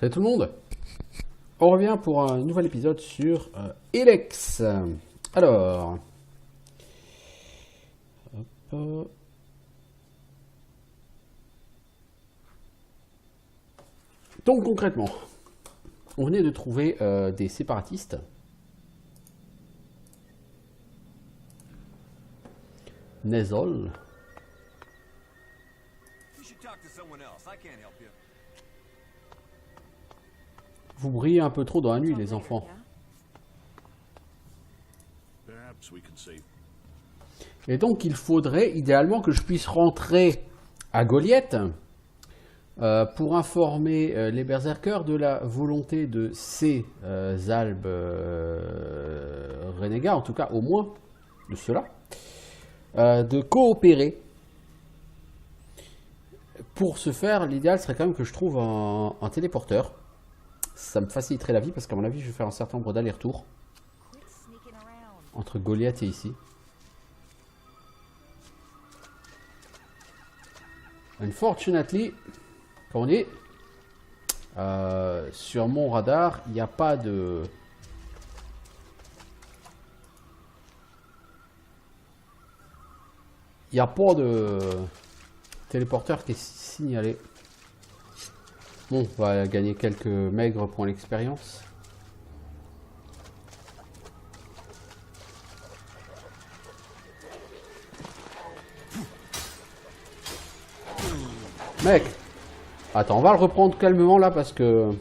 Salut tout le monde. On revient pour un nouvel épisode sur Elex. Alors, hop. Donc concrètement, on venait de trouver des séparatistes. Nezol. Vous brillez un peu trop dans la nuit, les enfants. Et donc, il faudrait idéalement que je puisse rentrer à Goliath pour informer les berserkers de la volonté de ces albes renégats, en tout cas au moins de ceux-là, de coopérer. Pour ce faire, l'idéal serait quand même que je trouve un téléporteur. Ça me faciliterait la vie parce qu'à mon avis, je vais faire un certain nombre d'allers-retours entre Goliath et ici. Unfortunately, comme on dit, sur mon radar, il n'y a pas de... Il n'y a pas de téléporteur qui est signalé. Bon, on va gagner quelques maigres points d'expérience. Mec! Attends, on va le reprendre calmement là parce que...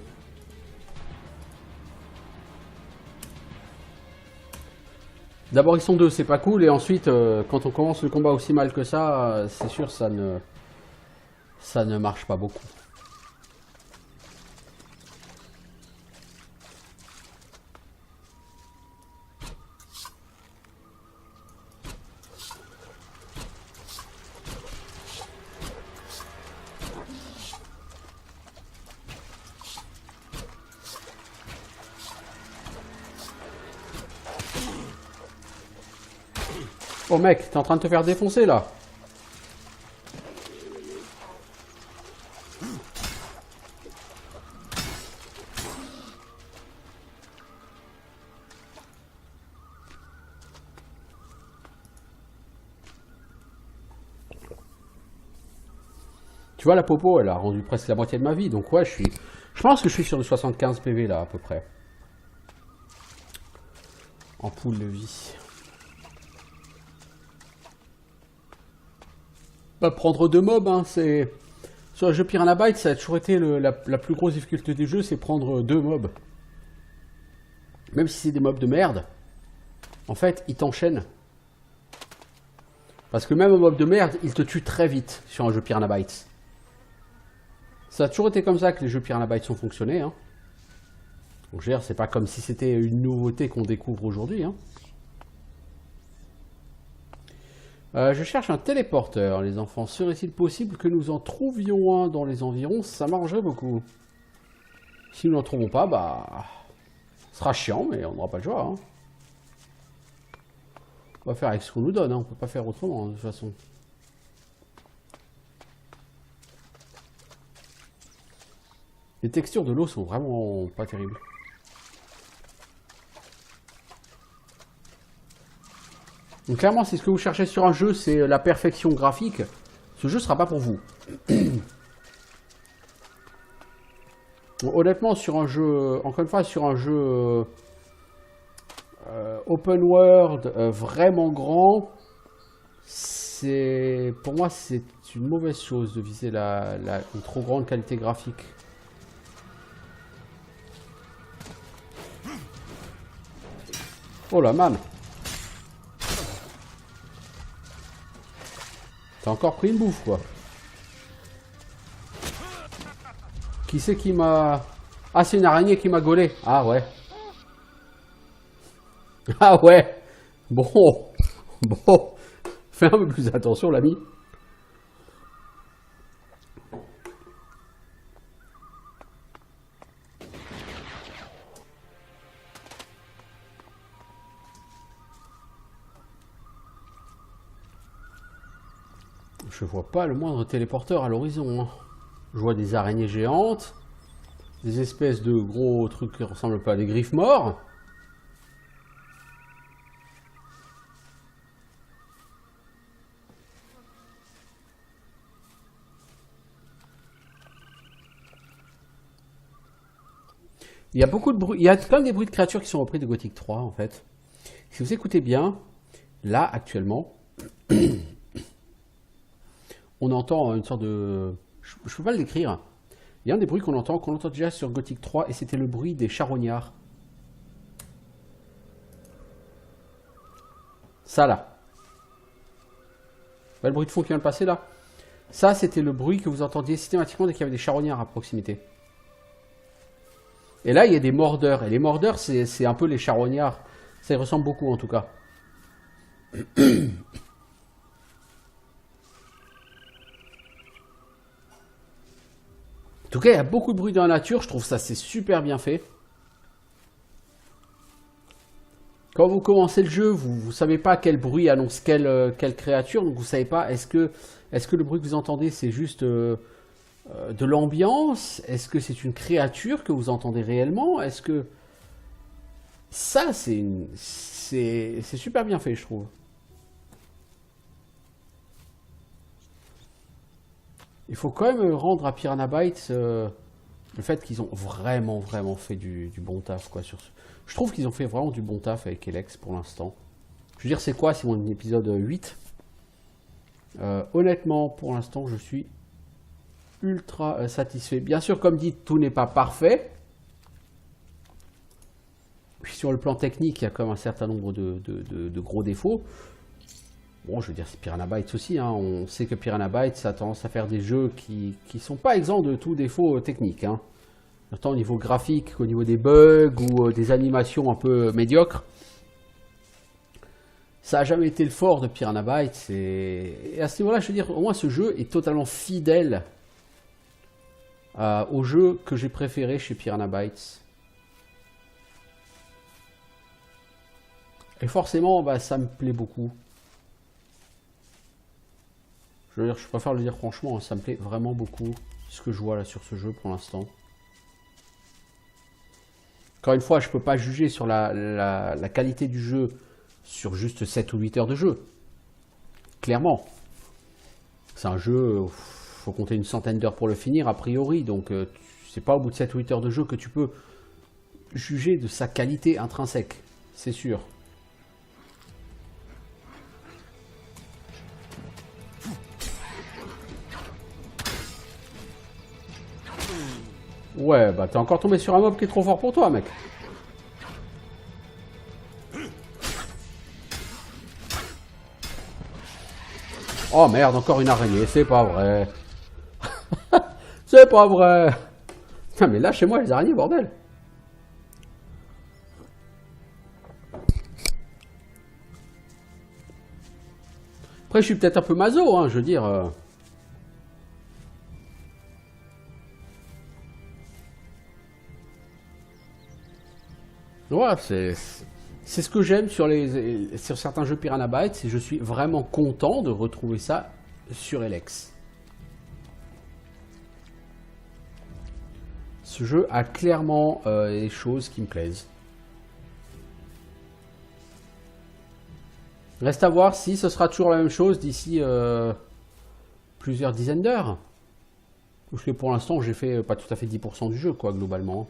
D'abord ils sont deux, c'est pas cool, et ensuite quand on commence le combat aussi mal que ça, c'est sûr ça ne marche pas beaucoup. Oh mec, t'es en train de te faire défoncer là. Tu vois, la popo, elle a rendu presque la moitié de ma vie, donc ouais, je pense que je suis sur le 75 PV là, à peu près. En poule de vie. Bah, prendre deux mobs, hein, c'est... Sur le jeu Piranha Bytes, ça a toujours été la plus grosse difficulté du jeu, c'est prendre deux mobs. Même si c'est des mobs de merde, en fait, ils t'enchaînent. Parce que même un mob de merde, il te tue très vite sur un jeu Piranha Bytes. Ça a toujours été comme ça que les jeux Piranha Bytes ont fonctionné. Hein. Donc, je veux dire, c'est pas comme si c'était une nouveauté qu'on découvre aujourd'hui. Hein. Je cherche un téléporteur, les enfants. Serait-il possible que nous en trouvions un dans les environs? Ça m'arrangerait beaucoup. Si nous n'en trouvons pas, bah... Ce sera chiant, mais on n'aura pas le choix. Hein. On va faire avec ce qu'on nous donne, hein. On peut pas faire autrement, de toute façon. Les textures de l'eau sont vraiment pas terribles. Donc clairement, si ce que vous cherchez sur un jeu, c'est la perfection graphique, ce jeu sera pas pour vous. Bon, honnêtement, sur un jeu, encore une fois, sur un jeu open world vraiment grand, c'est pour moi c'est une mauvaise chose de viser une trop grande qualité graphique. Oh la man! T'as encore pris une bouffe, quoi. Qui c'est qui m'a... Ah, c'est une araignée qui m'a gaulé. Ah, ouais. Ah, ouais. Bon. Bon. Fais un peu plus attention, l'ami. Je vois pas le moindre téléporteur à l'horizon. Je vois des araignées géantes. Des espèces de gros trucs qui ressemblent pas à des griffes morts. Il y a beaucoup de bruit, il y a plein des bruits de créatures qui sont repris de Gothic 3 en fait. Si vous écoutez bien, là actuellement, on entend une sorte de... Je ne peux pas le décrire. Il y a un des bruits qu'on entend déjà sur Gothic 3 et c'était le bruit des charognards. Ça là. Le bruit de fond qui vient de passer là. Ça c'était le bruit que vous entendiez systématiquement dès qu'il y avait des charognards à proximité. Et là, il y a des mordeurs. Et les mordeurs, c'est un peu les charognards. Ça y ressemble beaucoup, en tout cas. En tout cas, il y a beaucoup de bruit dans la nature. Je trouve ça, c'est super bien fait. Quand vous commencez le jeu, vous ne savez pas quel bruit annonce quelle créature. Donc, vous ne savez pas, est-ce que le bruit que vous entendez, c'est juste... de l'ambiance? Est-ce que c'est une créature que vous entendez réellement? Est-ce que... Ça, c'est super bien fait, je trouve. Il faut quand même rendre à Piranha Bytes le fait qu'ils ont vraiment fait du bon taf, quoi. Je trouve qu'ils ont fait vraiment du bon taf avec Elex pour l'instant. Je veux dire, c'est quoi? C'est mon épisode 8. Honnêtement, pour l'instant, je suis ultra satisfait. Bien sûr, comme dit, tout n'est pas parfait. Puis sur le plan technique, il y a quand même un certain nombre de gros défauts. Bon, je veux dire, c'est Piranha Bytes aussi. Hein. On sait que Piranha Bytes a tendance à faire des jeux qui sont pas exempts de tout défaut technique. Hein. Autant au niveau graphique qu'au niveau des bugs ou des animations un peu médiocres. Ça n'a jamais été le fort de Piranha Bytes. Et à ce niveau-là, je veux dire, au moins ce jeu est totalement fidèle au jeu que j'ai préféré chez Piranha Bytes. Et forcément, bah, ça me plaît beaucoup. Je veux dire, je préfère le dire franchement, ça me plaît vraiment beaucoup ce que je vois là sur ce jeu pour l'instant. Encore une fois, je ne peux pas juger sur la qualité du jeu sur juste 7 ou 8 heures de jeu. Clairement. C'est un jeu, il faut compter une centaine d'heures pour le finir a priori, donc c'est pas au bout de 7 ou 8 heures de jeu que tu peux juger de sa qualité intrinsèque, c'est sûr. Ouais, bah t'es encore tombé sur un mob qui est trop fort pour toi, mec. Oh merde, encore une araignée, c'est pas vrai. C'est pas vrai. Putain, mais lâchez-moi les araignées, bordel. Après, je suis peut-être un peu maso, hein, je veux dire. Ouais, c'est ce que j'aime sur certains jeux Piranha Bytes, et je suis vraiment content de retrouver ça sur Elex. Ce jeu a clairement des choses qui me plaisent. Reste à voir si ce sera toujours la même chose d'ici plusieurs dizaines d'heures. Parce que pour l'instant, j'ai fait pas tout à fait 10% du jeu, quoi, globalement.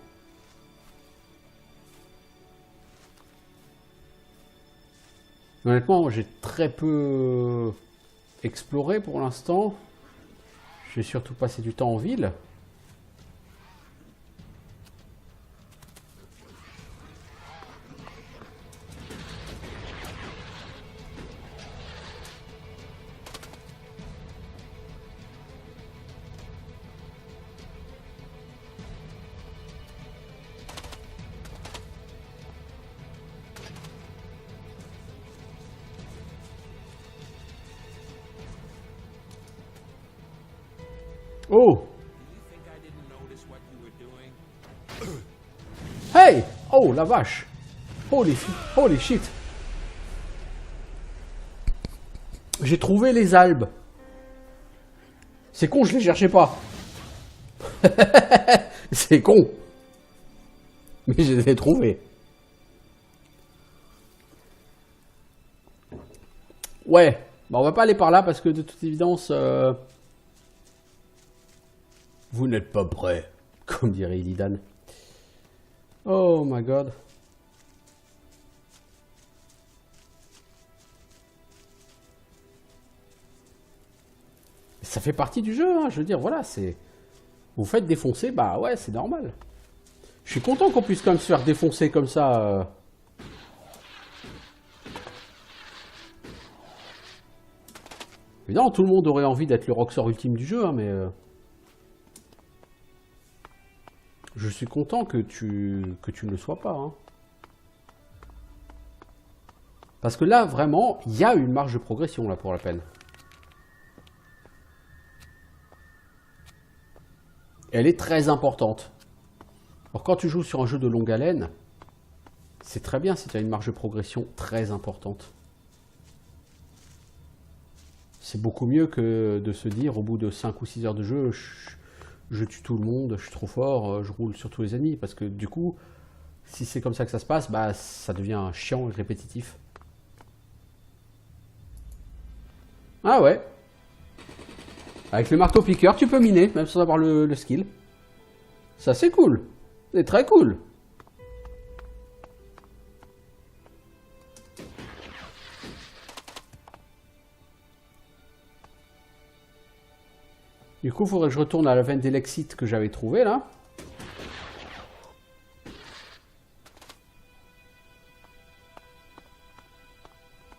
Honnêtement, j'ai très peu exploré pour l'instant. J'ai surtout passé du temps en ville. Oh! Hey! Oh, la vache! Holy shit! J'ai trouvé les albes. C'est con, je les cherchais pas. C'est con. Mais je les ai trouvés. Ouais. Bah, on va pas aller par là parce que de toute évidence... Vous n'êtes pas prêts, comme dirait Illidan. Oh my god. Ça fait partie du jeu, hein, je veux dire, voilà, c'est... Vous faites défoncer, bah ouais, c'est normal. Je suis content qu'on puisse quand même se faire défoncer comme ça. Évidemment, tout le monde aurait envie d'être le Roxor ultime du jeu, hein, mais... Je suis content que tu ne le sois pas. Hein. Parce que là, vraiment, il y a une marge de progression, là, pour la peine. Elle est très importante. Alors, quand tu joues sur un jeu de longue haleine, c'est très bien si tu as une marge de progression très importante. C'est beaucoup mieux que de se dire, au bout de 5 ou 6 heures de jeu, je tue tout le monde, je suis trop fort, je roule sur tous les ennemis. Parce que du coup, si c'est comme ça que ça se passe, bah, ça devient chiant et répétitif. Ah ouais. Avec le marteau-piqueur, tu peux miner, même sans avoir le skill. Ça, c'est cool. C'est très cool. Du coup, il faudrait que je retourne à la veine d'Elexite que j'avais trouvée, là.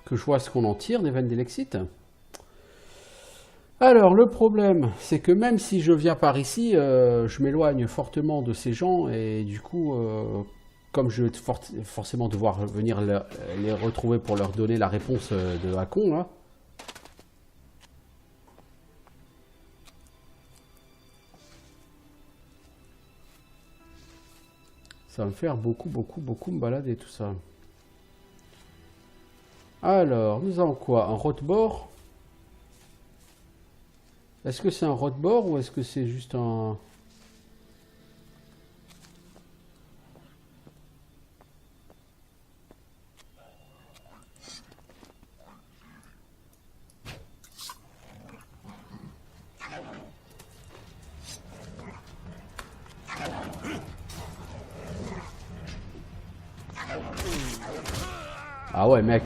Que je vois ce qu'on en tire des veines d'Elexite. Alors, le problème, c'est que même si je viens par ici, je m'éloigne fortement de ces gens. Et du coup, comme je vais forcément devoir venir les retrouver pour leur donner la réponse de Hakon, là. Ça va me faire beaucoup me balader tout ça. Alors, nous avons quoi? Un Rothbord. Est-ce que c'est un Rothbord ou est-ce que c'est juste un... Ah ouais, mec.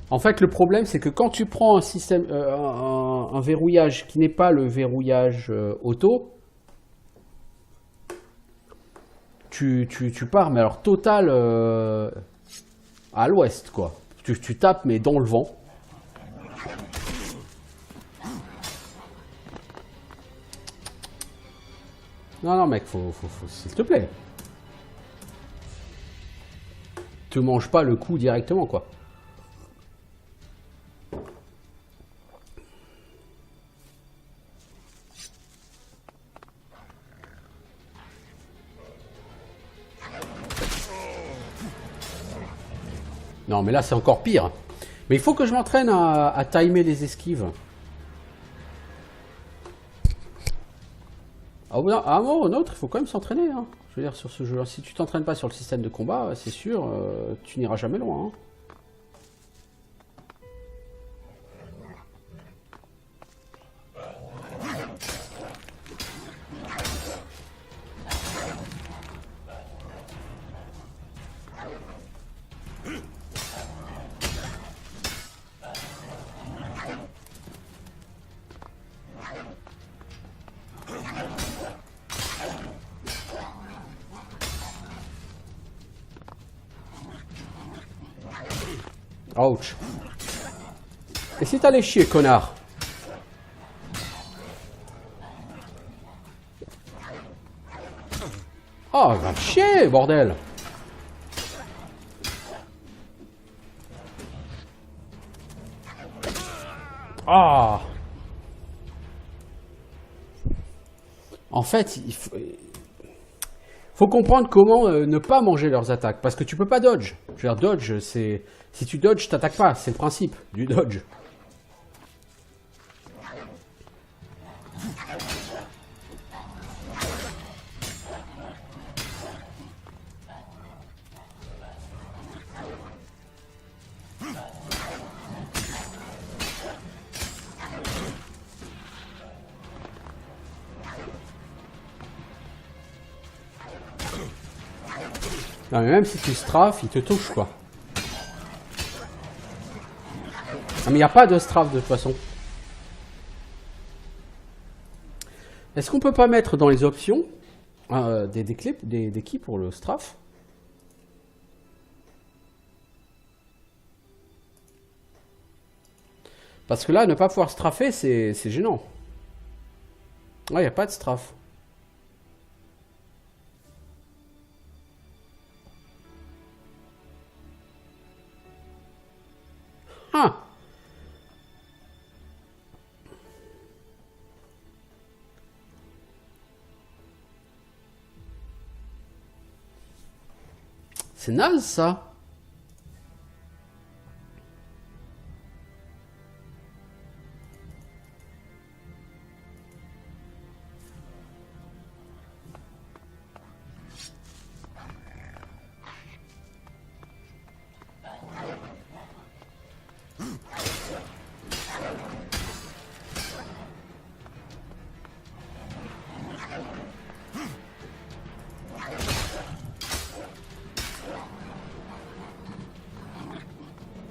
En fait, le problème, c'est que quand tu prends un système, un verrouillage qui n'est pas le verrouillage auto, tu pars, mais alors total à l'ouest, quoi. Tu tapes, mais dans le vent. Non, non, mec, faut s'il te plaît. Te mange pas le coup directement, quoi. Non, mais là, c'est encore pire. Mais il faut que je m'entraîne à timer les esquives. À un moment ou un autre, il faut quand même s'entraîner. Hein. Je veux dire, sur ce jeu, si tu t'entraînes pas sur le système de combat, c'est sûr, tu n'iras jamais loin. Hein. Ouch. Et si t'allais chier, connard? Oh, va chier, bordel! Ah! En fait, il faut comprendre comment ne pas manger leurs attaques. Parce que tu peux pas dodge. Je veux dire, dodge, c'est... Si tu dodges, t'attaques pas. C'est le principe du dodge. Non, mais même si tu strafes, il te touche, quoi. Ah, mais il n'y a pas de strafe, de toute façon. Est-ce qu'on peut pas mettre dans les options des clés, des keys pour le strafe? Parce que là, ne pas pouvoir straffer, c'est gênant. Ouais, il n'y a pas de strafe. Ah! C'est naze, ça.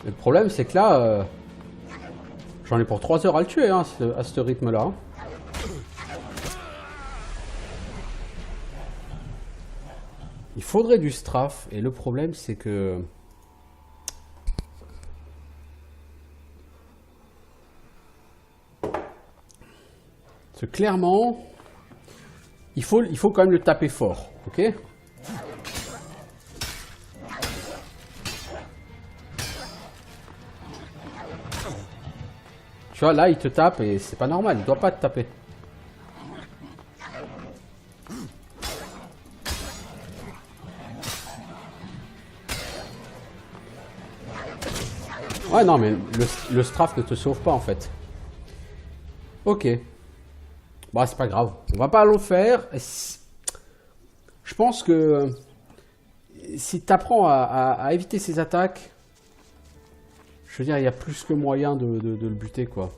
Le problème, c'est que là, j'en ai pour 3 heures à le tuer, hein, à ce rythme-là. Hein. Il faudrait du strafe, et le problème, c'est que... clairement, il faut quand même le taper fort, ok? Tu vois, là, il te tape et c'est pas normal, il doit pas te taper. Ouais, non, mais le strafe ne te sauve pas, en fait. Ok. Bah, c'est pas grave. On va pas le faire. Je pense que si tu apprends à éviter ces attaques, je veux dire, il y a plus que moyen de le buter, quoi.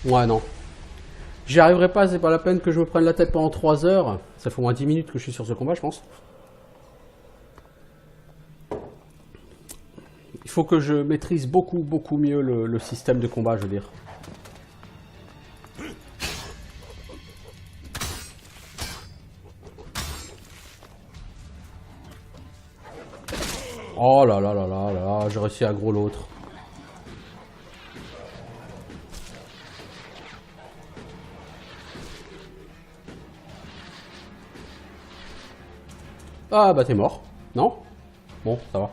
Ouais, non. J'y arriverai pas, c'est pas la peine que je me prenne la tête pendant 3 heures. Ça fait au moins 10 minutes que je suis sur ce combat, je pense. Il faut que je maîtrise beaucoup mieux le système de combat, je veux dire. Oh là là là là là, j'ai réussi à gros l'autre. Ah bah t'es mort, non? Bon, ça va.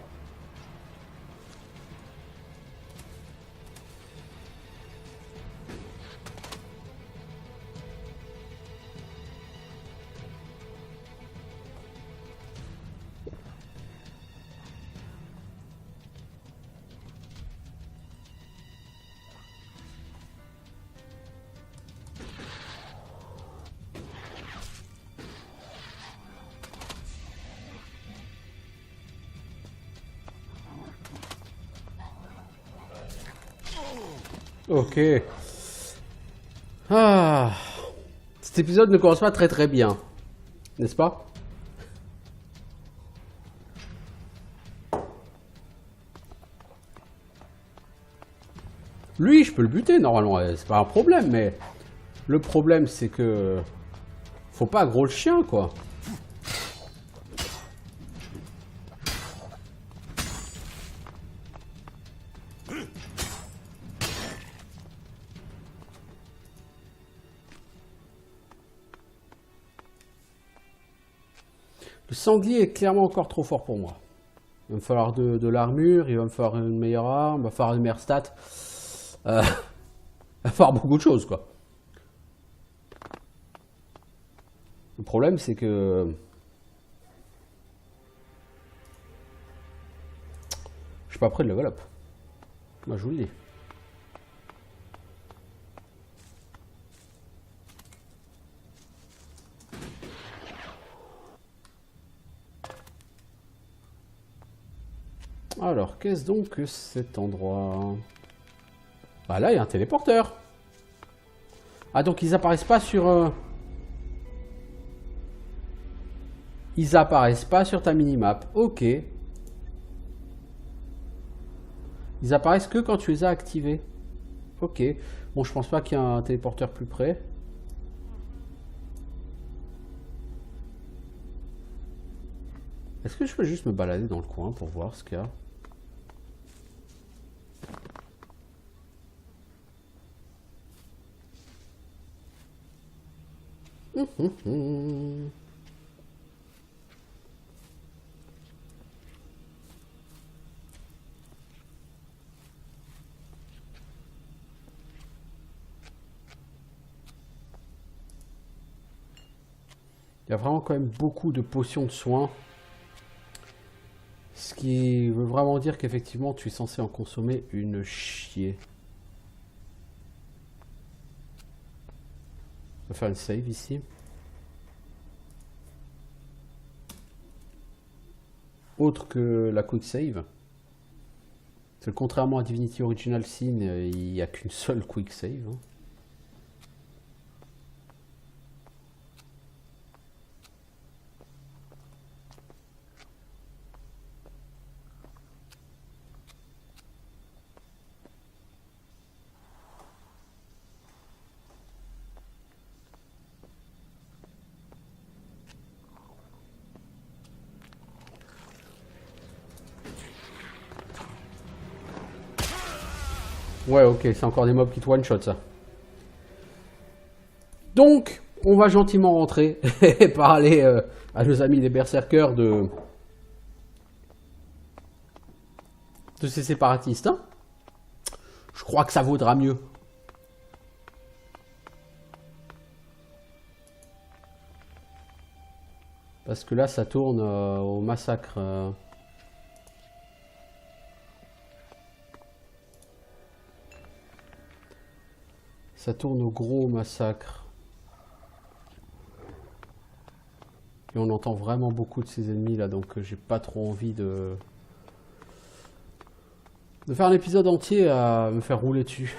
Ok. Ah. Cet épisode ne commence pas très bien, n'est-ce pas? Lui, je peux le buter normalement, c'est pas un problème, mais le problème c'est que faut pas gros le chien, quoi. Le sanglier est clairement encore trop fort pour moi. Il va me falloir de l'armure, il va me falloir une meilleure arme, il va me falloir une meilleure stat. Il va falloir beaucoup de choses, quoi. Le problème, c'est que... je suis pas prêt de level up. Moi, je vous le dis. Alors, qu'est-ce donc que cet endroit? Bah là, il y a un téléporteur. Ah, donc ils apparaissent pas sur... Ils apparaissent pas sur ta minimap. Ok. Ils apparaissent que quand tu les as activés. Ok. Bon, je pense pas qu'il y ait un téléporteur plus près. Est-ce que je peux juste me balader dans le coin pour voir ce qu'il y a? Il y a vraiment quand même beaucoup de potions de soins. Ce qui veut vraiment dire qu'effectivement tu es censé en consommer une chier. On va faire une save ici. Autre que la quick save. Parce que contrairement à Divinity Original Sin, il n'y a qu'une seule quick save. Hein. Ouais, ok, c'est encore des mobs qui te one-shot, ça. Donc, on va gentiment rentrer et parler à nos amis les berserkers de ces séparatistes. Hein. Je crois que ça vaudra mieux. Parce que là, ça tourne au massacre. Ça tourne au gros massacre. Et on entend vraiment beaucoup de ces ennemis là, donc j'ai pas trop envie de faire un épisode entier à me faire rouler dessus.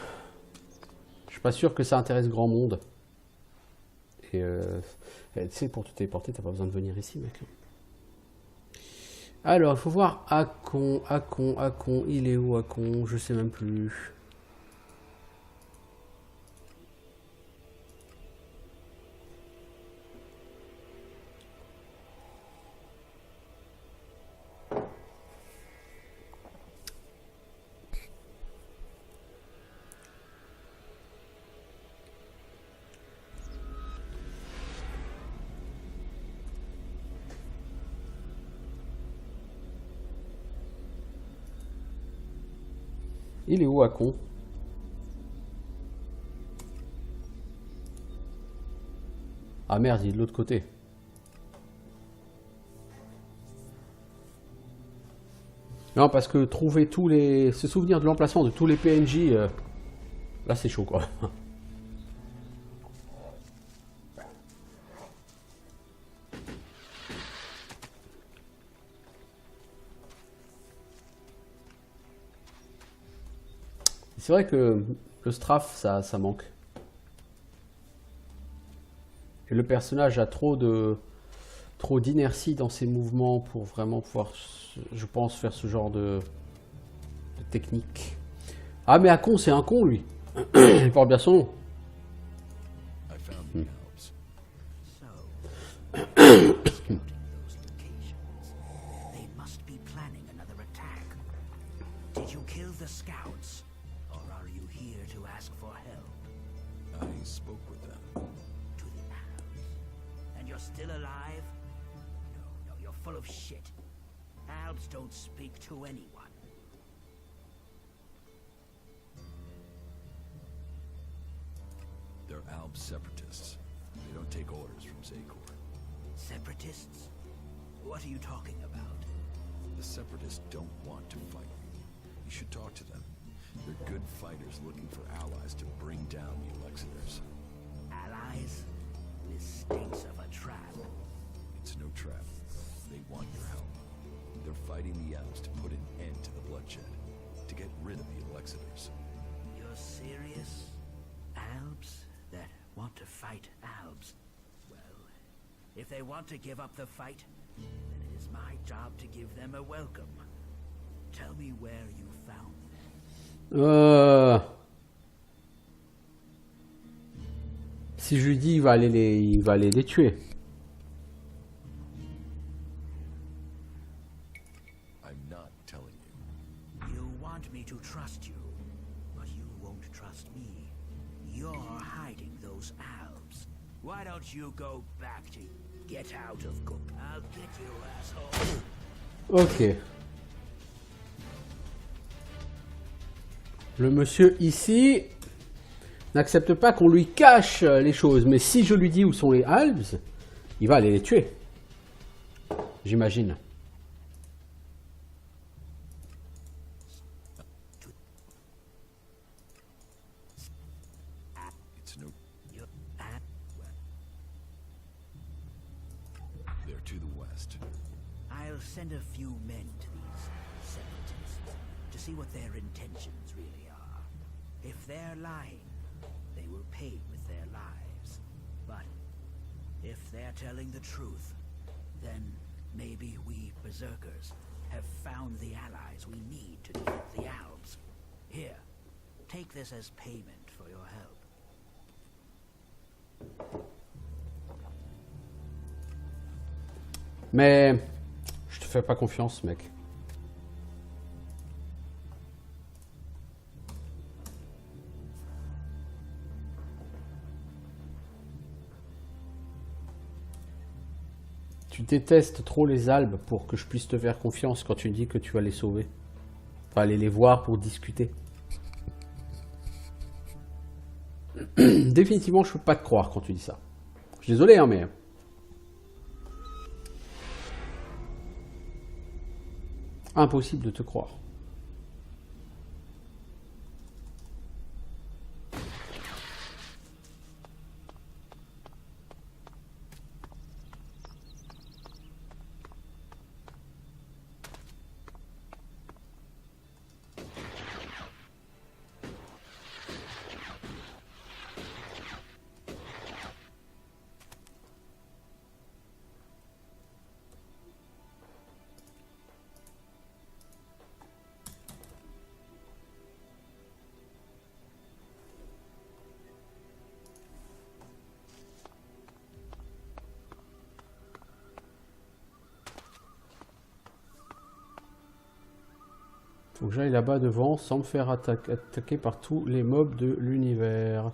Je suis pas sûr que ça intéresse grand monde. Et tu sais, pour te téléporter, t'as pas besoin de venir ici, mec. Alors, il faut voir Akon, il est où Akon? Je sais même plus. Il est où Akon? Ah merde, il est de l'autre côté. Non, parce que trouver tous les... se souvenir de l'emplacement de tous les PNJ, là c'est chaud quoi. C'est vrai que le strafe, ça manque. Et le personnage a trop d'inertie dans ses mouvements pour vraiment pouvoir, je pense, faire ce genre de technique. Ah mais Akon, c'est un con lui. Il porte bien son nom. Still alive? No, you're full of shit. Albs don't speak to anyone. They're Alb separatists. They don't take orders from Zakor. Separatists? What are you talking about? The separatists don't want to fight. You should talk to them. They're good fighters looking for allies to bring down the Elexitors. Allies? This stinks of a trap. It's no trap. They want your help. They're fighting the elves to put an end to the bloodshed, to get rid of the Elexitors. You're serious? Albs that want to fight Albs? Well, if they want to give up the fight, then it is my job to give them a welcome. Tell me where you found them. Si je lui dis, il va aller les tuer. I'm not telling you. You want me to trust you, but you won't trust me. You're hiding those Albs. Why don't you go back to... Get out of Cook. I'll get you, asshole. Ok. Le monsieur ici n'accepte pas qu'on lui cache les choses, mais si je lui dis où sont les Albs, il va aller les tuer. J'imagine. It's no... You're... They're to the west. I'll send a few men to these separatists to see what their intentions really are. If they're lying, they will pay with their lives. But if they're telling the truth, then maybe we Berserkers have found the allies we need to defeat the Albs. Here, take this as payment for your help. Mais je te fais pas confiance, mec. Tu détestes trop les Albes pour que je puisse te faire confiance quand tu dis que tu vas les sauver. Enfin, aller les voir pour discuter. Définitivement, je peux pas te croire quand tu dis ça. Je suis désolé, hein, mais... Impossible de te croire. Faut que j'aille là-bas devant sans me faire attaquer par tous les mobs de l'univers.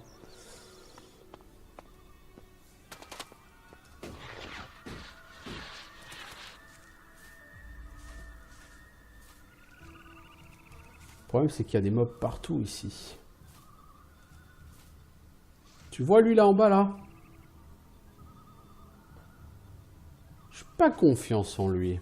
Le problème, c'est qu'il y a des mobs partout ici. Tu vois lui là en bas là? J'ai pas confiance en lui.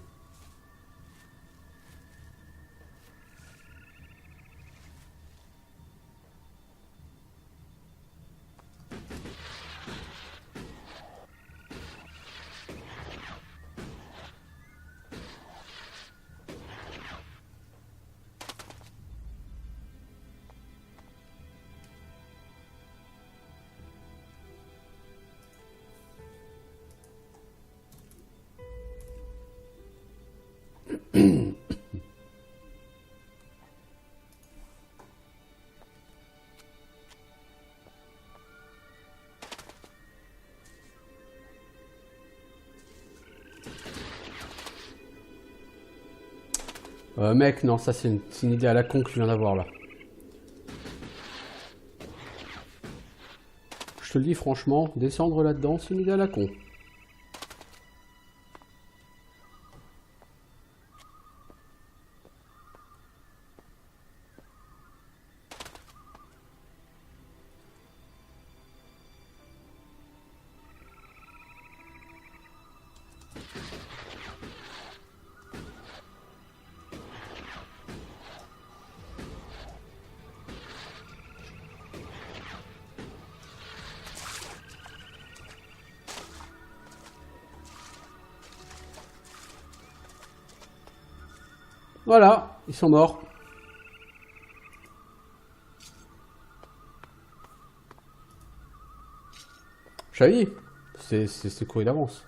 Mec, non, ça c'est une idée à la con que tu viens d'avoir là. Je te le dis franchement, descendre là-dedans, c'est une idée à la con. Voilà, ils sont morts. Chahi, c'est couru d'avance.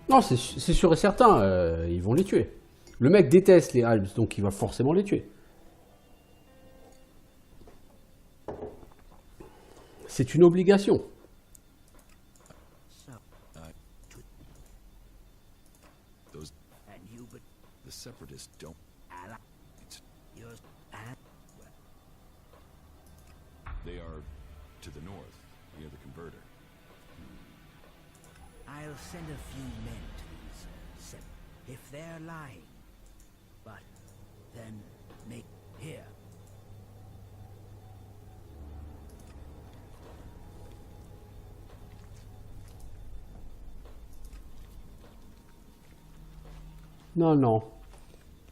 Non, c'est sûr et certain, ils vont les tuer. Le mec déteste les Alps, donc il va forcément les tuer. C'est une obligation. So, Those and you but the separatists don't. ally. Yours and They are to the north, near the converter. I'll send a few men to these if they're lying. But then make here. Non, non.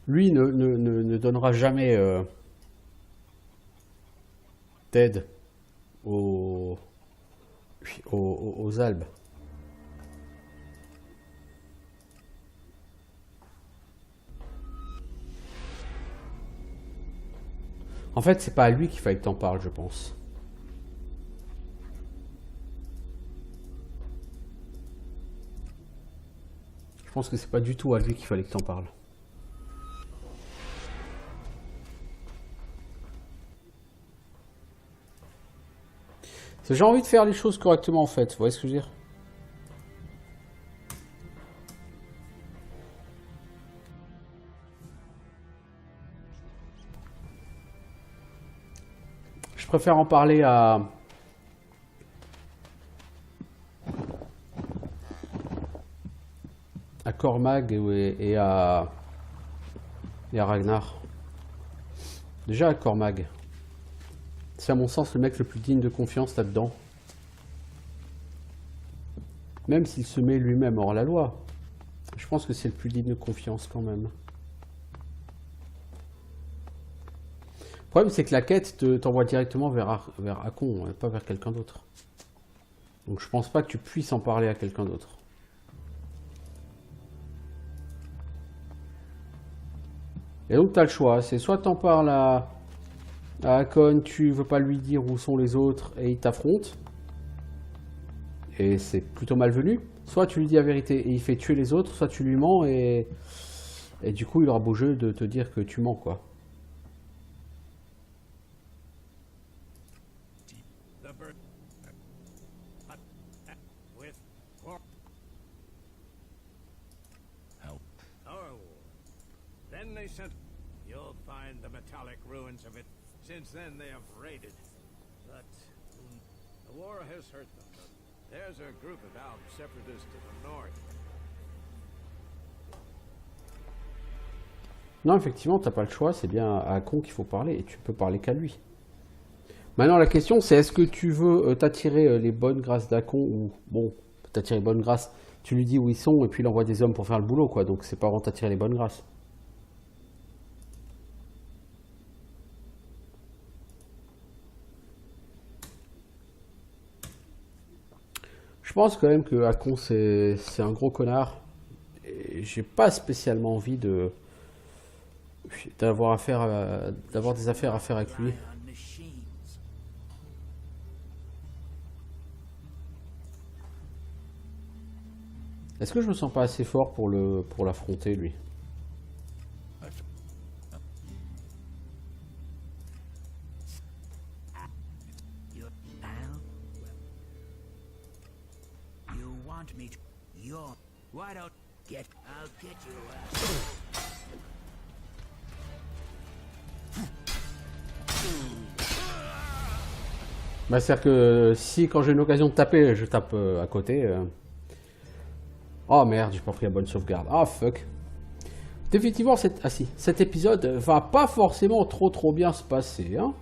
Lui ne donnera jamais d'aide aux Albes. En fait, c'est pas à lui qu'il fallait que t'en parles, je pense. Je pense que c'est pas du tout à lui qu'il fallait que t'en parles. J'ai envie de faire les choses correctement en fait, vous voyez ce que je veux dire? Je préfère en parler à Cormag et à Ragnar. Déjà à Cormag. C'est à mon sens le mec le plus digne de confiance là-dedans. Même s'il se met lui-même hors la loi. Je pense que c'est le plus digne de confiance quand même. Le problème c'est que la quête t'envoie directement vers Hakon, pas vers quelqu'un d'autre. Donc je pense pas que tu puisses en parler à quelqu'un d'autre. Et donc tu as le choix, c'est soit t'en parles à Hakon, tu veux pas lui dire où sont les autres et il t'affronte. Et c'est plutôt malvenu. Soit tu lui dis la vérité et il fait tuer les autres, soit tu lui mens et du coup il aura beau jeu de te dire que tu mens quoi. Then they sent. You'll find the metallic ruins of it. Since then they have raided. But the war has hurt them. There's a group of Alb separatists to the north. Non, effectivement, t'as pas le choix, c'est bien à Hakon qu'il faut parler, et tu peux parler qu'à lui. Maintenant, la question, c'est est-ce que tu veux t'attirer les bonnes grâces d'Hakon, ou, bon, t'attirer les bonnes grâces, tu lui dis où ils sont, et puis il envoie des hommes pour faire le boulot, quoi, donc c'est pas vraiment t'attirer les bonnes grâces. Je pense quand même que Hakon, c'est un gros connard, et j'ai pas spécialement envie d'avoir des affaires à faire avec lui. Est-ce que je me sens pas assez fort pour l'affronter lui? Bah, c'est-à-dire que si quand j'ai une occasion de taper, je tape à côté. Oh merde, j'ai pas pris la bonne sauvegarde. Ah fuck. Définitivement, cet épisode va pas forcément trop bien se passer. Hein.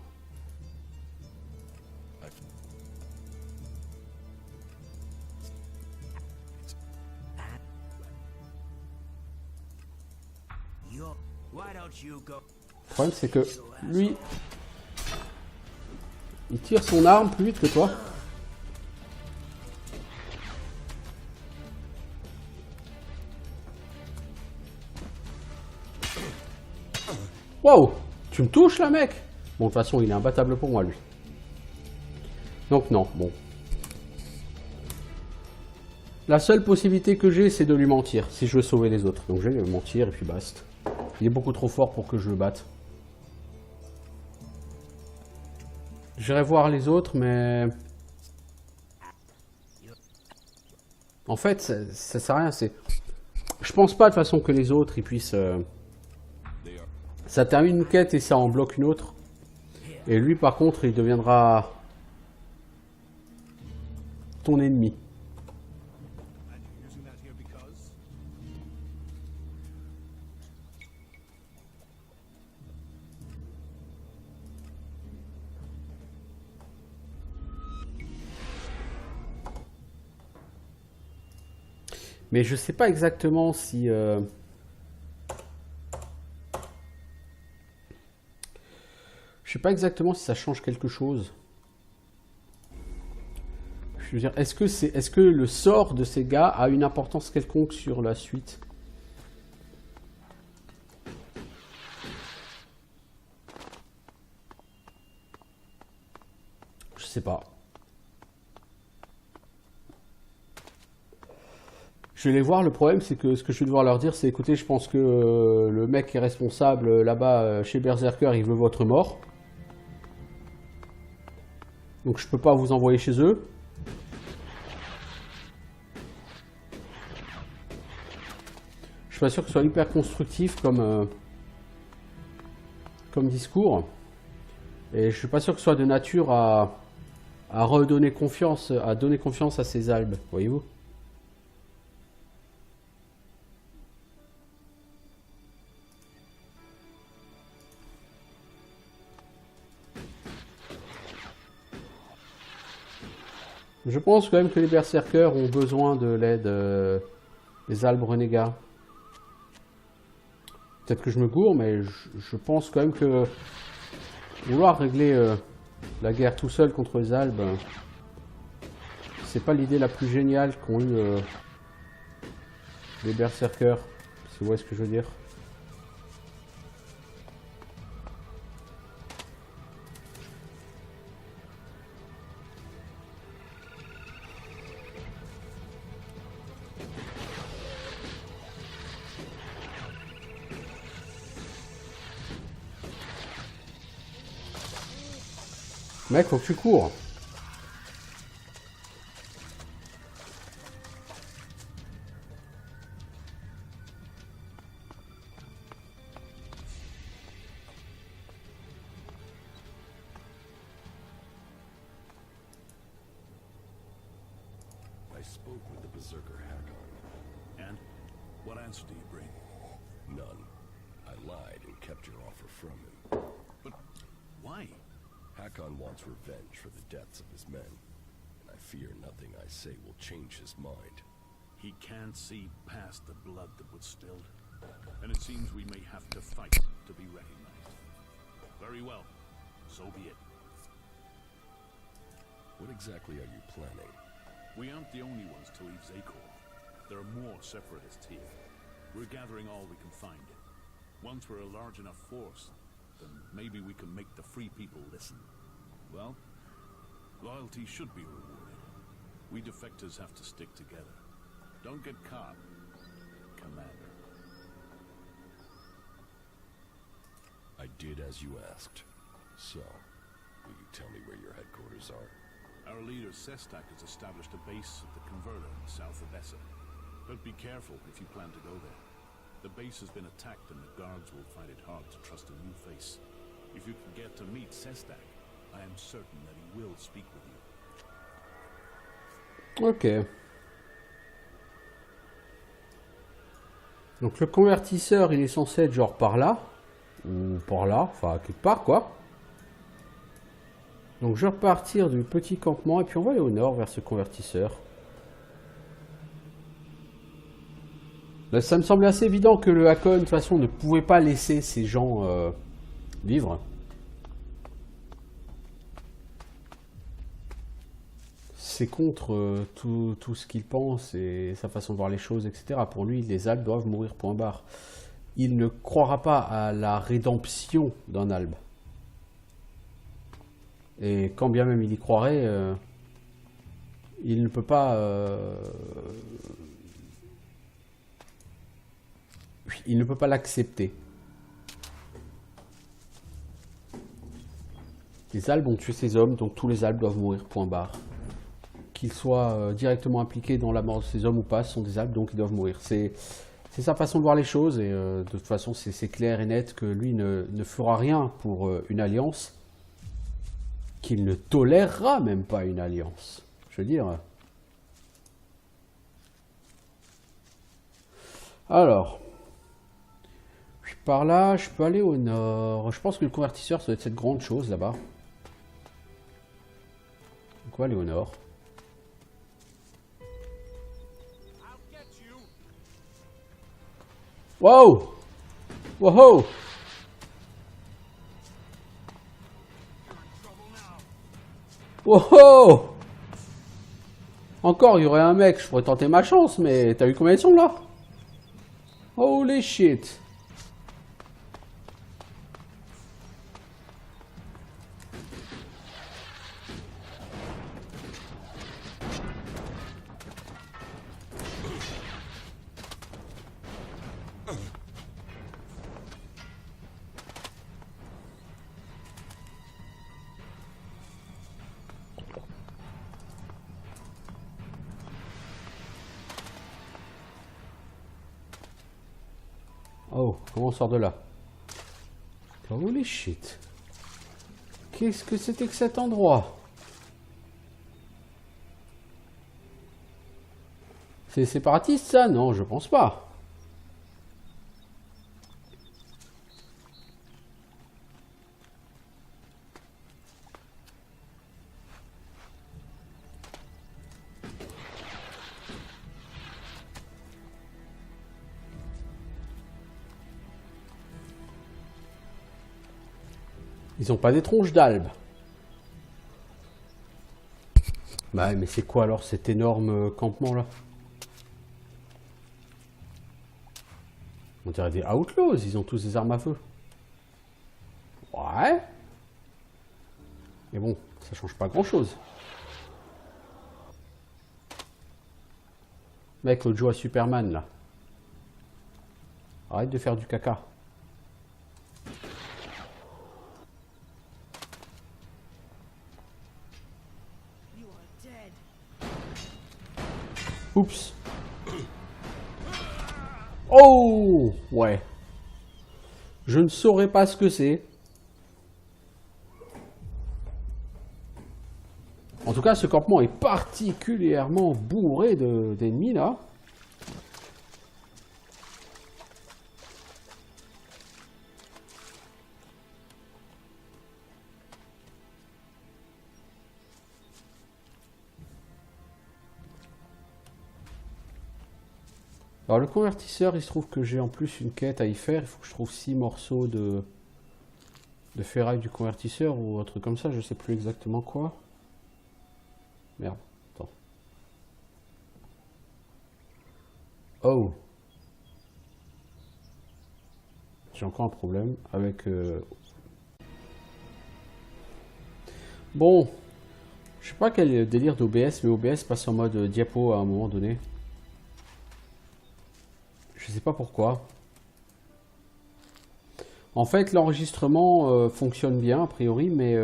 Why don't you go? Le problème, c'est que lui, il tire son arme plus vite que toi. Wow! Tu me touches là, mec? Bon, de toute façon, il est imbattable pour moi, lui. Donc non, bon. La seule possibilité que j'ai, c'est de lui mentir, si je veux sauver les autres. Donc je vais lui mentir et puis basta. Il est beaucoup trop fort pour que je le batte. J'irai voir les autres, mais... En fait, ça sert à rien, c'est... Je pense pas de toute façon que les autres, ils puissent... Ça termine une quête et ça en bloque une autre. Et lui, par contre, il deviendra... ton ennemi. Mais je sais pas exactement si... Je sais pas exactement si ça change quelque chose. Je veux dire, est-ce que le sort de ces gars a une importance quelconque sur la suite? Je sais pas. Je vais les voir, le problème c'est que ce que je vais devoir leur dire c'est écoutez, je pense que le mec qui est responsable là-bas chez Berserker, il veut votre mort. Donc je peux pas vous envoyer chez eux. Je suis pas sûr que ce soit hyper constructif comme discours. Et je suis pas sûr que ce soit de nature à redonner confiance, à donner confiance à ces albes, voyez-vous. Je pense quand même que les berserkers ont besoin de l'aide des albes renégats. Peut-être que je me gourre, mais je pense quand même que vouloir régler la guerre tout seul contre les albes, c'est pas l'idée la plus géniale qu'ont eu les berserkers. Si vous voyez ce que je veux dire. Mec, faut que tu cours. I spoke with the Berserker Hakon. And what answer do you bring? None. I lied and kept your offer from him. But why? Hakon wants revenge for the deaths of his men, and I fear nothing I say will change his mind. He can't see past the blood that was spilled. And it seems we may have to fight to be recognized. Very well. So be it. What exactly are you planning? We aren't the only ones to leave Zakor. There are more separatists here. We're gathering all we can find. Once we're a large enough force, then maybe we can make the free people listen. Well, loyalty should be rewarded. We defectors have to stick together. Don't get caught, Commander. I did as you asked. So, will you tell me where your headquarters are? Our leader, Sestak, has established a base at the Converter south of Essa. But be careful if you plan to go there. The base has been attacked and the guards will find it hard to trust a new face. If you can get to meet Sestak, I am certain that he will speak with you. Ok. Donc le convertisseur, il est censé être genre par là. Ou par là, enfin quelque part quoi. Donc je vais repartir du petit campement et puis on va aller au nord vers ce convertisseur. Là, ça me semblait assez évident que le Hakon, de toute façon, ne pouvait pas laisser ces gens vivre. C'est contre tout ce qu'il pense et sa façon de voir les choses, etc. Pour lui, les Alpes doivent mourir, point barre. Il ne croira pas à la rédemption d'un Albe. Et quand bien même il y croirait, il ne peut pas... il ne peut pas l'accepter. Les Albes ont tué ces hommes, donc tous les Albes doivent mourir, point barre. Qu'ils soient directement impliqués dans la mort de ces hommes ou pas, ce sont des Albes, donc ils doivent mourir. C'est sa façon de voir les choses, et de toute façon, c'est clair et net que lui ne fera rien pour une alliance, qu'il ne tolérera même pas une alliance. Je veux dire... Alors... Par là, je peux aller au nord. Je pense que le convertisseur, ça doit être cette grande chose là-bas. Donc on va aller au nord. Wow! Wow! Wow! Encore, il y aurait un mec, je pourrais tenter ma chance, mais t'as vu combien ils sont là? Holy shit! Oh, comment on sort de là? Holy shit. Qu'est-ce que c'était que cet endroit? C'est séparatiste ça? Non, je pense pas. Ils ont pas des tronches d'albes. Bah mais c'est quoi alors cet énorme campement là? On dirait des outlaws, ils ont tous des armes à feu. Ouais. Mais bon, ça change pas grand chose. Mec, l'autre joue à Superman là. Arrête de faire du caca. Oups. Oh! Ouais. Je ne saurais pas ce que c'est. En tout cas, ce campement est particulièrement bourré d'ennemis là. Alors le convertisseur, il se trouve que j'ai en plus une quête à y faire. Il faut que je trouve 6 morceaux de ferraille du convertisseur ou un truc comme ça. Je sais plus exactement quoi. Merde, attends. Oh. J'ai encore un problème avec... Bon. Je sais pas quel délire d'OBS, mais OBS passe en mode diapo à un moment donné. Je sais pas pourquoi. En fait, l'enregistrement fonctionne bien, a priori, mais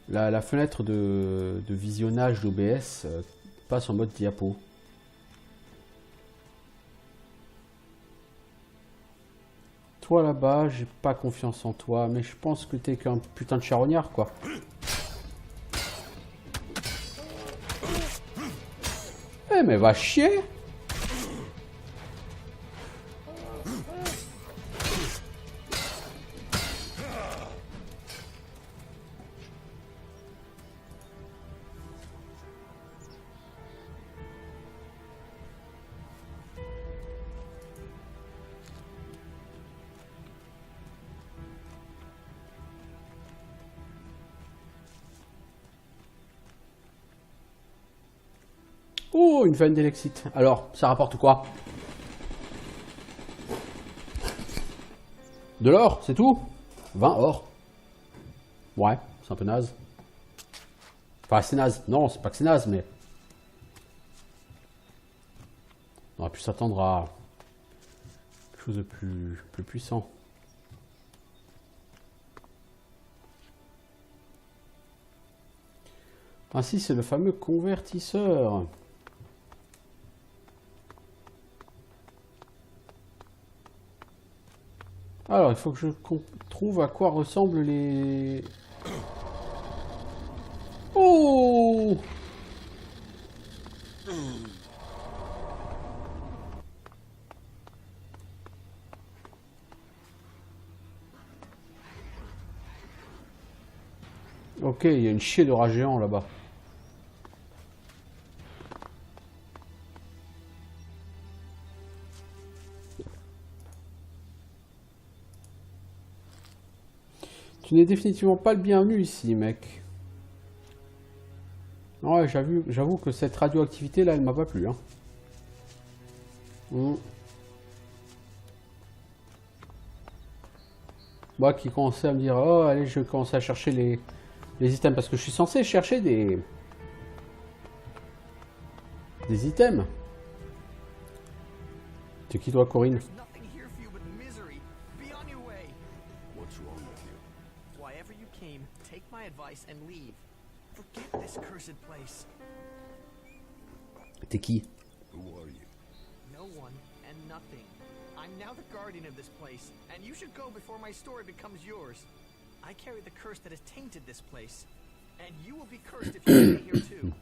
la fenêtre de visionnage d'OBS passe en mode diapo. Toi là-bas, j'ai pas confiance en toi, mais je pense que t'es qu'un putain de charognard, quoi. Eh, mais va chier! Oh, une veine d'élexite. Alors, ça rapporte quoi? De l'or, c'est tout? 20 or. Ouais, c'est un peu naze. Enfin, c'est naze. Non, c'est pas que c'est naze, mais... On aurait pu s'attendre à quelque chose de plus puissant. Ah si, c'est le fameux convertisseur. Alors, il faut que je trouve à quoi ressemblent les... Oh! Ok, il y a une chier de rats géants là-bas. Tu n'es définitivement pas le bienvenu ici, mec. Ouais, j'avoue que cette radioactivité là, elle m'a pas plu. Hein. Moi qui commençais à me dire, oh allez, je vais commencer à chercher les items, parce que je suis censé chercher des items. C'est qui toi, Corinne? There's nothing here for you but misery. Be on your way. What's wrong with you? Why ever you came, take my advice and leave. Forget this cursed place. T'es qui? Who are you? No one and nothing. I'm now the guardian of this place, and you should go before my story becomes yours. I carry the curse that has tainted this place, and you will be cursed if you stay here too.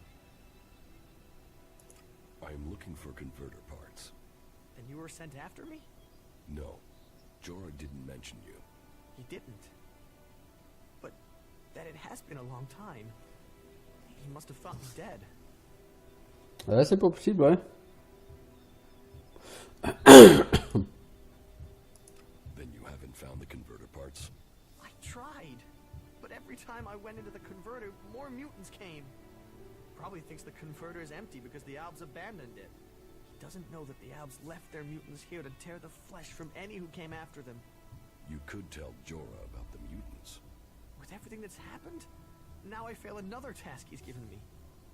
I am looking for converter parts. Then you were sent after me? No, Jorah didn't mention you. He didn't. But that it has been a long time. He must have thought me dead. Ouais, c'est pas possible, ouais. Then you haven't found the converter parts? I tried, but every time I went into the converter, more mutants came. Probably thinks the converter is empty because the Albs abandoned it. He doesn't know that the Albs left their mutants here to tear the flesh from any who came after them. You could tell Jorah about the mutants. With everything that's happened, now I fail another task he's given me.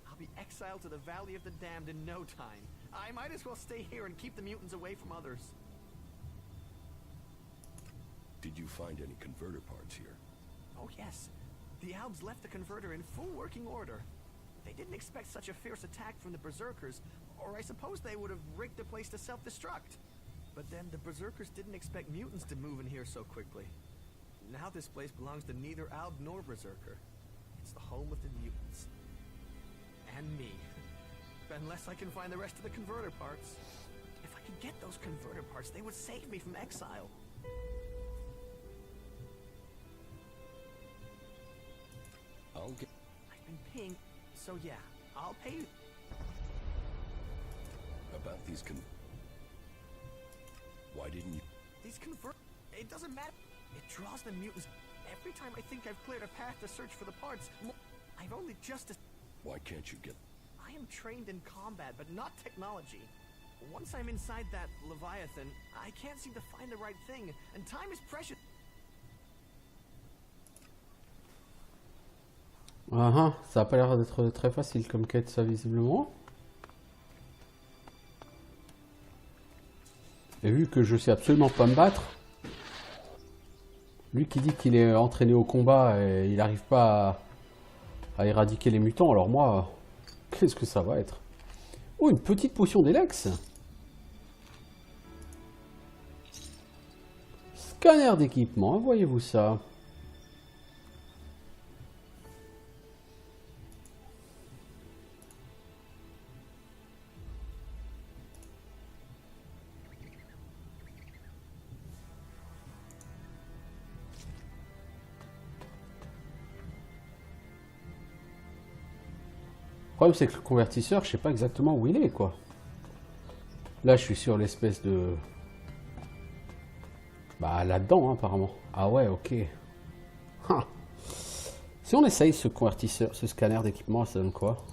I'll be exiled to the Valley of the Damned in no time. I might as well stay here and keep the mutants away from others. Did you find any converter parts here? Oh yes, the Albs left the converter in full working order. They didn't expect such a fierce attack from the Berserkers, or I suppose they would have rigged the place to self-destruct. But then the Berserkers didn't expect mutants to move in here so quickly. Now this place belongs to neither Alb nor Berserker. It's the home of the mutants. And me. Unless I can find the rest of the converter parts. If I could get those converter parts, they would save me from exile. I'll get... I've been paying, so yeah, I'll pay you. About these Why didn't you... These convert... It doesn't matter. It draws the mutants. Every time I think I've cleared a path to search for the parts, I've only just... Why can't you get... I am trained in combat, but not technology. Once I'm inside that Leviathan, I can't seem to find the right thing, and time is precious. Ça a pas l'air d'être très facile comme quête, ça, visiblement. Et vu que je sais absolument pas me battre, lui qui dit qu'il est entraîné au combat et il n'arrive pas à éradiquer les mutants, alors moi, qu'est-ce que ça va être? Oh, une petite potion d'élex. Scanner d'équipement, voyez-vous ça? Le problème, c'est que le convertisseur, je sais pas exactement où il est, quoi. Là, je suis sur l'espèce de... Bah, là-dedans, hein, apparemment. Ah ouais, ok. Ah. Si on essaye ce convertisseur, ce scanner d'équipement, ça donne quoi?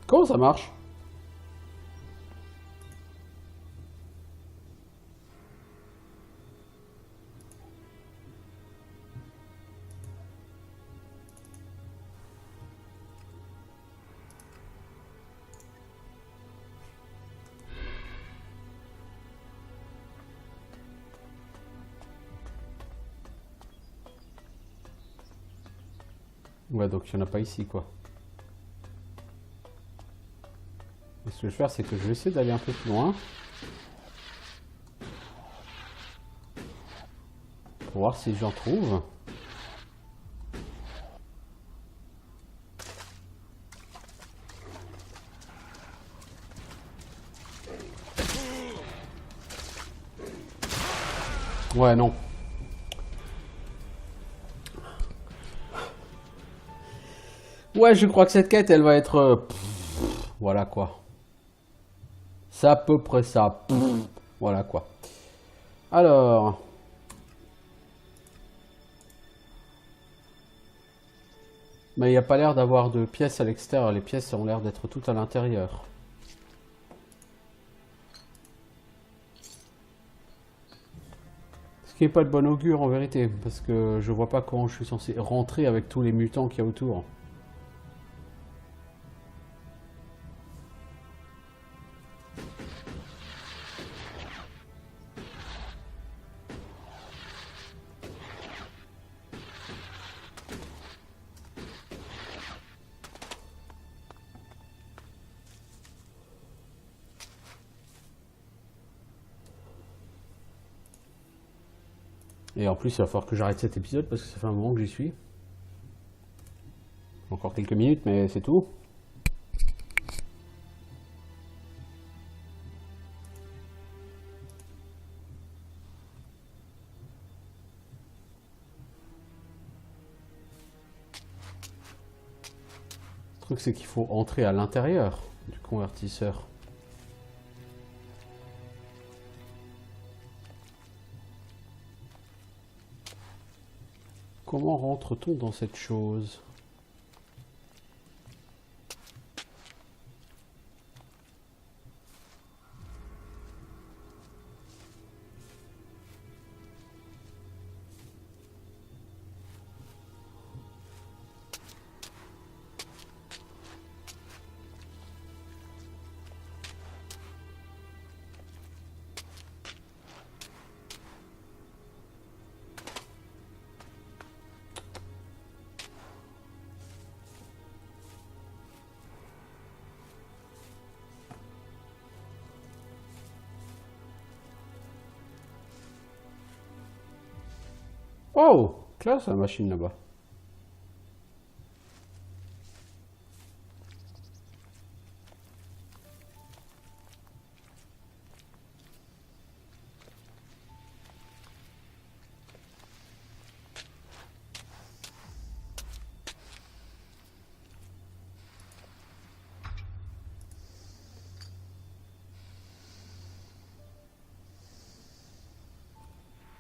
Comment ça marche? Ouais, donc il n'y en a pas ici, quoi. Et ce que je vais faire, c'est que je vais essayer d'aller un peu plus loin. Pour voir si j'en trouve. Ouais, non. Ouais, je crois que cette quête, elle va être... voilà, quoi. C'est à peu près ça. Voilà, quoi. Alors... mais il n'y a pas l'air d'avoir de pièces à l'extérieur. Les pièces ont l'air d'être toutes à l'intérieur. Ce qui n'est pas de bon augure en vérité. Parce que je vois pas comment je suis censé rentrer avec tous les mutants qu'il y a autour. Et en plus, il va falloir que j'arrête cet épisode parce que ça fait un moment que j'y suis. Encore quelques minutes, mais c'est tout. Le truc, c'est qu'il faut entrer à l'intérieur du convertisseur. Comment rentre-t-on dans cette chose? Oh! Classe la machine là-bas.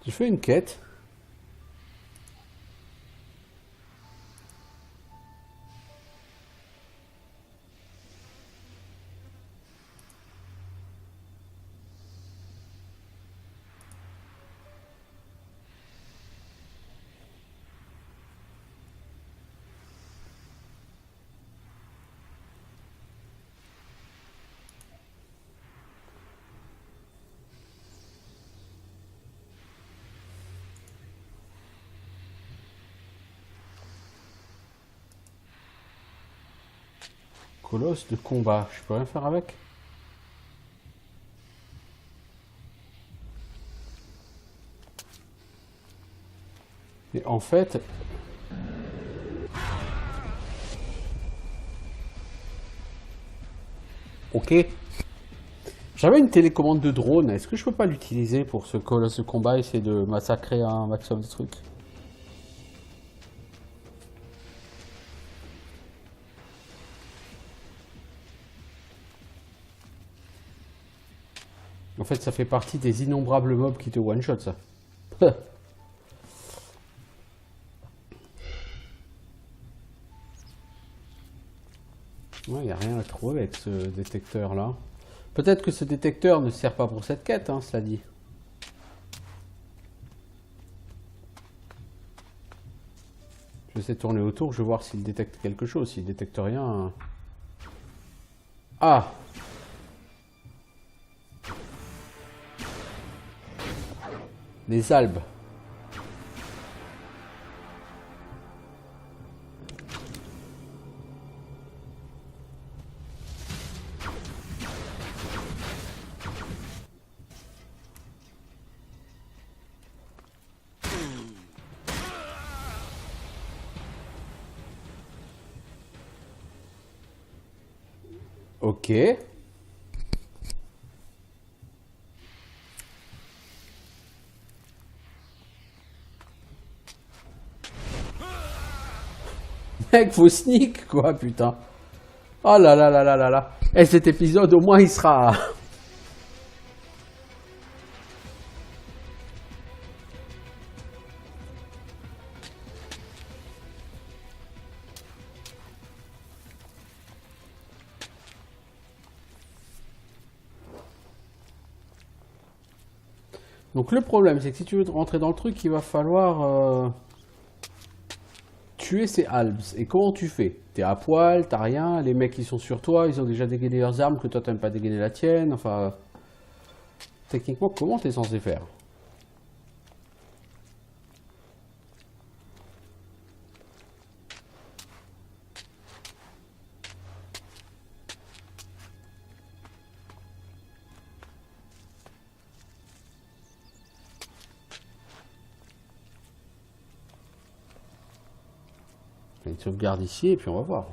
Tu fais une quête. Colosse de combat. Je peux rien faire avec? Et en fait... ok. J'avais une télécommande de drone. Est-ce que je peux pas l'utiliser pour ce colosse de combat, essayer de massacrer un maximum de trucs? En fait, ça fait partie des innombrables mobs qui te one-shot, ça. Ouais, il n'y a rien à trouver avec ce détecteur-là. Peut-être que ce détecteur ne sert pas pour cette quête, hein, cela dit. Je vais essayer de tourner autour, je vais voir s'il détecte quelque chose. S'il détecte rien... Ah! Les albes. Ok. Mec, faut sneak, quoi, putain. Oh là là là là là là. Et cet épisode, au moins, il sera... Donc le problème, c'est que si tu veux rentrer dans le truc, il va falloir tuer ces albs. Et comment tu fais? T'es à poil, t'as rien, les mecs qui sont sur toi, ils ont déjà dégainé leurs armes que toi t'aimes pas dégainer la tienne, enfin... Techniquement, comment t'es censé faire? Il y a une sauvegarde ici et puis on va voir.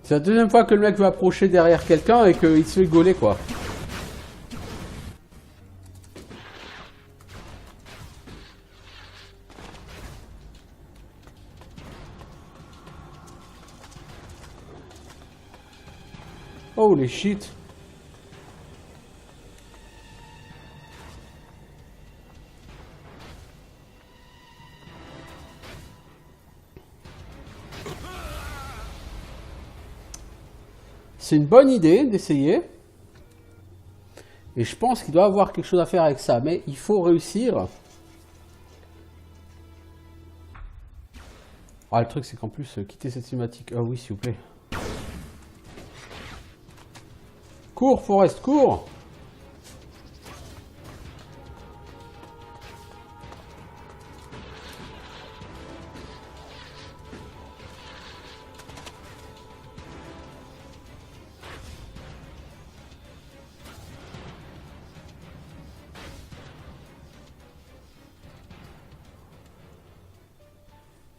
C'est la deuxième fois que le mec veut approcher derrière quelqu'un et qu'il se fait gauler, quoi. Holy shit. C'est une bonne idée d'essayer. Et je pense qu'il doit avoir quelque chose à faire avec ça. Mais il faut réussir. Ah, le truc, c'est qu'en plus, quitter cette cinématique. Ah oui, s'il vous plaît. Cours, Forrest, cours!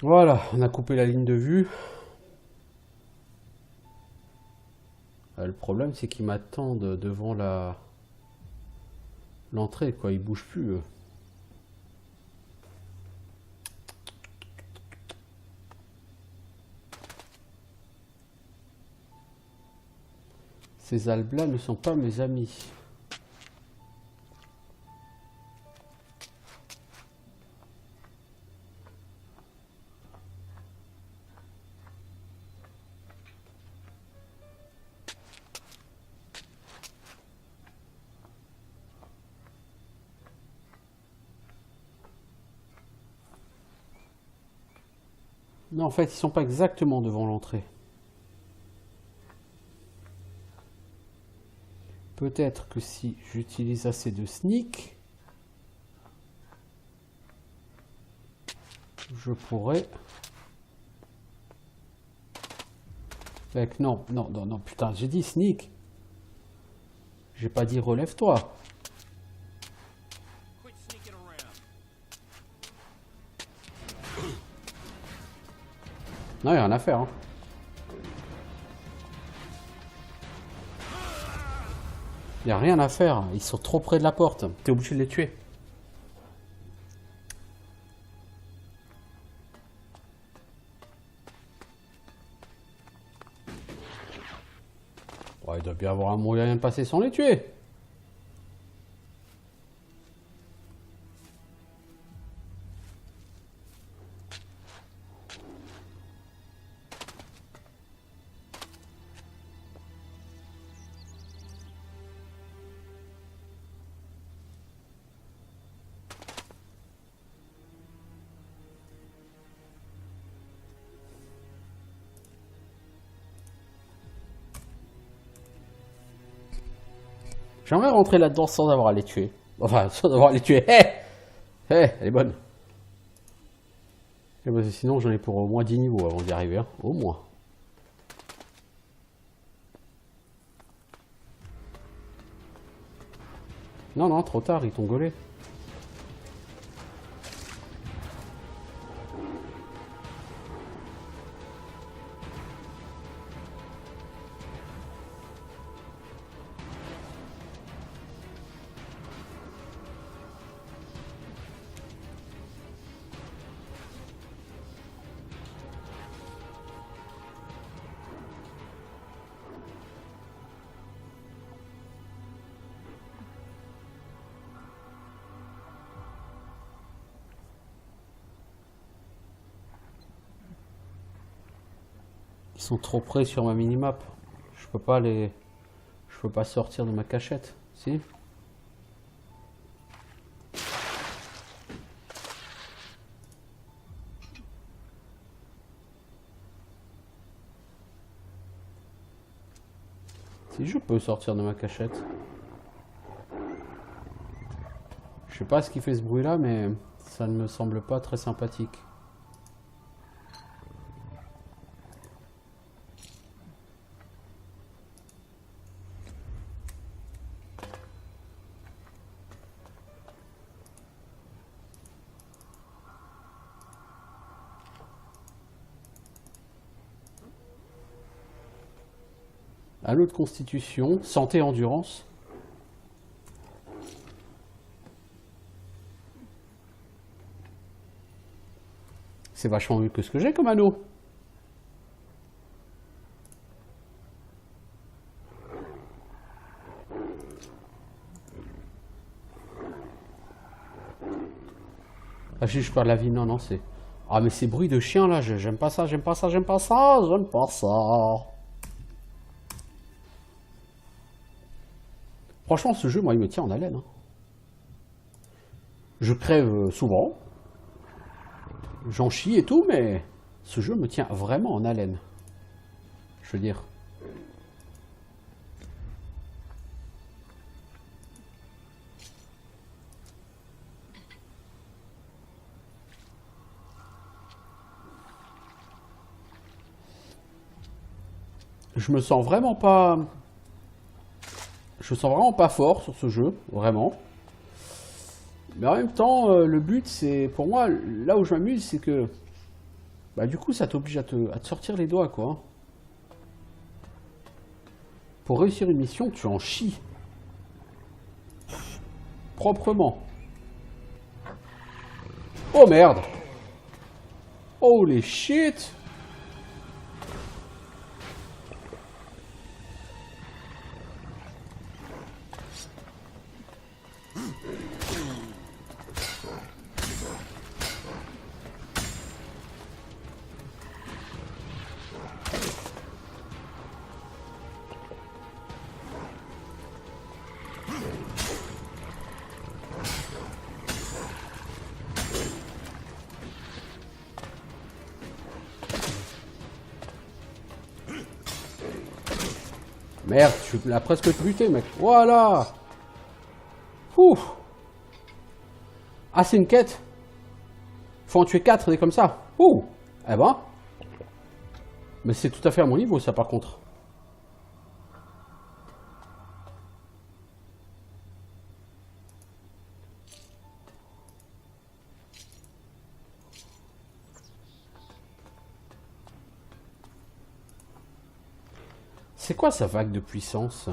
Voilà, on a coupé la ligne de vue. Le problème, c'est qu'ils m'attendent devant l'entrée, quoi. Ils bougent plus, eux. Ces albes-là ne sont pas mes amis. Non, en fait, ils sont pas exactement devant l'entrée. Peut-être que si j'utilise assez de sneak, je pourrais... Mec, non, non, non, non, putain, j'ai dit sneak. J'ai pas dit relève-toi. Non, il n'y a rien à faire. Hein. Il n'y a rien à faire. Ils sont trop près de la porte. T'es obligé de les tuer. Ouais, il doit bien avoir un moyen de passer sans les tuer. J'aimerais rentrer là-dedans sans avoir à les tuer. Enfin, sans avoir à les tuer. Hé, elle est bonne. Et bah, sinon, j'en ai pour au moins 10 niveaux avant d'y arriver. Hein. Au moins. Non, non, trop tard, ils t'ont gaulé. Ils sont trop près sur ma minimap. Je peux pas les... Je peux pas sortir de ma cachette. Si? Si je peux sortir de ma cachette. Je sais pas ce qui fait ce bruit là, mais ça ne me semble pas très sympathique. Anneau de constitution, santé, endurance. C'est vachement mieux que ce que j'ai comme anneau. Ah, je perds la vie, non, non, c'est... Ah, mais ces bruits de chiens là, j'aime pas ça, j'aime pas ça, j'aime pas ça, j'aime pas ça. Franchement, ce jeu, moi, il me tient en haleine. Hein. Je crève souvent. J'en chie et tout, mais ce jeu me tient vraiment en haleine. Je veux dire. Je me sens vraiment pas... Je me sens vraiment pas fort sur ce jeu, vraiment. Mais en même temps, le but, c'est... Pour moi, là où je m'amuse, c'est que... Bah du coup, ça t'oblige à te sortir les doigts, quoi. Pour réussir une mission, tu en chies. Proprement. Oh merde! Holy shit! Merde, tu l'as presque buté, mec. Voilà. Ouf. Ah, c'est une quête. Faut en tuer 4, des comme ça. Ouh. Eh ben. Mais c'est tout à fait à mon niveau, ça, par contre. C'est quoi sa vague de puissance?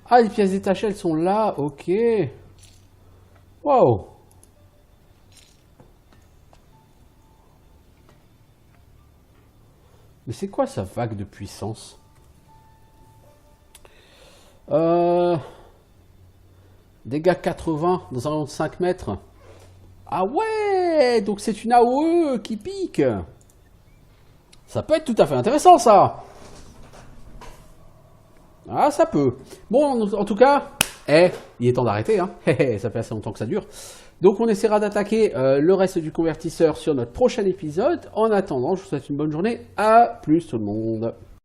Ah, les pièces détachées, elles sont là, ok. Wow. Mais c'est quoi sa vague de puissance? Dégâts 80 dans un rayon de 5 mètres. Ah ouais, donc c'est une AOE qui pique. Ça peut être tout à fait intéressant, ça. Ah, ça peut. Bon, en tout cas, il est temps d'arrêter, hein. Ça fait assez longtemps que ça dure. Donc on essaiera d'attaquer le reste du convertisseur sur notre prochain épisode. En attendant, je vous souhaite une bonne journée. À plus tout le monde.